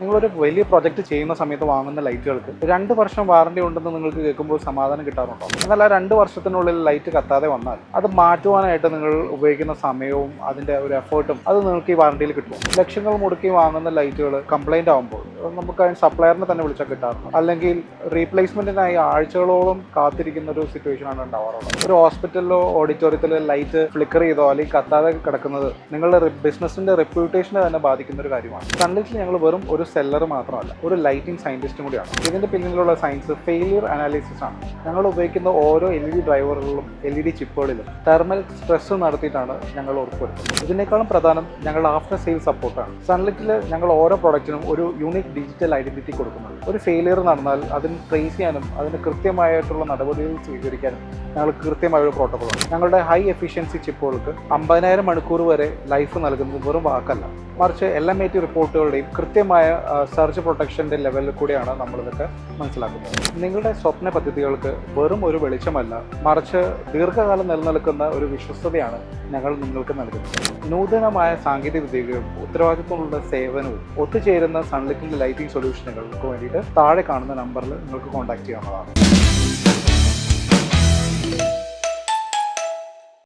നിങ്ങളൊരു വലിയ പ്രൊജക്റ്റ് ചെയ്യുന്ന സമയത്ത് വാങ്ങുന്ന ലൈറ്റുകൾക്ക് 2 വർഷം വാറണ്ടി ഉണ്ടെന്ന് നിങ്ങൾക്ക് കേൾക്കുമ്പോൾ സമാധാനം കിട്ടാറുണ്ടോ? എന്നാൽ ആ 2 വർഷത്തിനുള്ളിൽ ലൈറ്റ് കത്താതെ വന്നാൽ അത് മാറ്റുവാനായിട്ട് നിങ്ങൾ ഉപയോഗിക്കുന്ന സമയവും അതിൻ്റെ ഒരു എഫേർട്ടും അത് നിങ്ങൾക്ക് ഈ വാറണ്ടിയിൽ കിട്ടും. ലക്ഷങ്ങൾ മുടക്കി വാങ്ങുന്ന ലൈറ്റുകൾ കംപ്ലൈൻ്റ് ആകുമ്പോൾ നമുക്ക് അതിന് സപ്ലയറിനെ തന്നെ വിളിച്ചാൽ കിട്ടാറുണ്ട്. അല്ലെങ്കിൽ റീപ്ലേസ്മെൻറ്റിനായി ആഴ്ചകളോളം കാത്തിരിക്കുന്ന ഒരു സിറ്റുവേഷനാണ് ഉണ്ടാവാറുള്ളത്. ഒരു ഹോസ്പിറ്റലിലോ ഓഡിറ്റോറിയത്തിലോ ലൈറ്റ് ഫ്ലിക്കർ ചെയ്തോ അല്ലെങ്കിൽ കത്താതെ കിടക്കുന്നത് നിങ്ങളുടെ ബിസിനസ്സിൻ്റെ റെപ്യൂട്ടേഷനെ തന്നെ ബാധിക്കുന്ന ഒരു കാര്യമാണ്. സൺലൈറ്റിൽ ഞങ്ങൾ വെറും ഒരു സെല്ലർ മാത്രമല്ല, ഒരു ലൈറ്റിംഗ് സയൻറ്റിസ്റ്റും കൂടിയാണ്. ഇതിൻ്റെ പിന്നിലുള്ള സയൻസ് ഫെയിലിയർ അനാലിസിസ് ആണ്. ഞങ്ങൾ ഉപയോഗിക്കുന്ന ഓരോ LED ഡ്രൈവറുകളിലും LED ചിപ്പുകളിലും തെർമൽ സ്ട്രെസ് നടത്തിയിട്ടാണ് ഞങ്ങൾ ഉറപ്പുവരുത്തുന്നത്. ഇതിനേക്കാളും പ്രധാനം ഞങ്ങളുടെ ആഫ്റ്റർ സെയിൽ സപ്പോർട്ടാണ്. സൺലൈറ്റിൽ ഞങ്ങൾ ഓരോ പ്രൊഡക്റ്റിനും ഒരു യൂണിക് ഡിജിറ്റൽ ഐഡന്റിറ്റി കൊടുക്കുന്നത്. ഒരു ഫെയിലിയർ നടന്നാൽ അതിന് ട്രേസ് ചെയ്യാനും അതിന് കൃത്യമായിട്ടുള്ള നടപടികൾ സ്വീകരിക്കാനും ഞങ്ങൾക്ക് കൃത്യമായ ഒരു പ്രോട്ടോക്കോളാണ്. ഞങ്ങളുടെ ഹൈ എഫിഷ്യൻസി ചിപ്പുകൾക്ക് 50,000 മണിക്കൂർ വരെ ലൈഫ് നൽകുന്നത് വെറും വാക്കല്ല, മറിച്ച് LMAT റിപ്പോർട്ടുകളുടെയും കൃത്യമായ സർജ് പ്രൊട്ടക്ഷൻ്റെ ലെവലിൽ കൂടിയാണ് നമ്മളിതൊക്കെ മനസ്സിലാക്കുന്നത്. നിങ്ങളുടെ സ്വപ്ന പദ്ധതികൾക്ക് വെറും ഒരു വെളിച്ചമല്ല, മറിച്ച് ദീർഘകാലം നിലനിൽക്കുന്ന ഒരു വിശ്വസ്തതയാണ് ഞങ്ങൾ നിങ്ങൾക്ക് നൽകുന്നത്. നൂതനമായ സാങ്കേതിക വിദ്യകളും ഉത്തരവാദിത്വമുള്ള സേവനവും ഒത്തുചേരുന്ന സൺലൈറ്റിൻ്റെ ലൈറ്റിംഗ് സൊല്യൂഷനുകൾക്ക് വേണ്ടിയിട്ട് താഴെ കാണുന്ന നമ്പറിൽ നിങ്ങൾക്ക് കോൺടാക്ട് ചെയ്യാവുന്നതാണ്.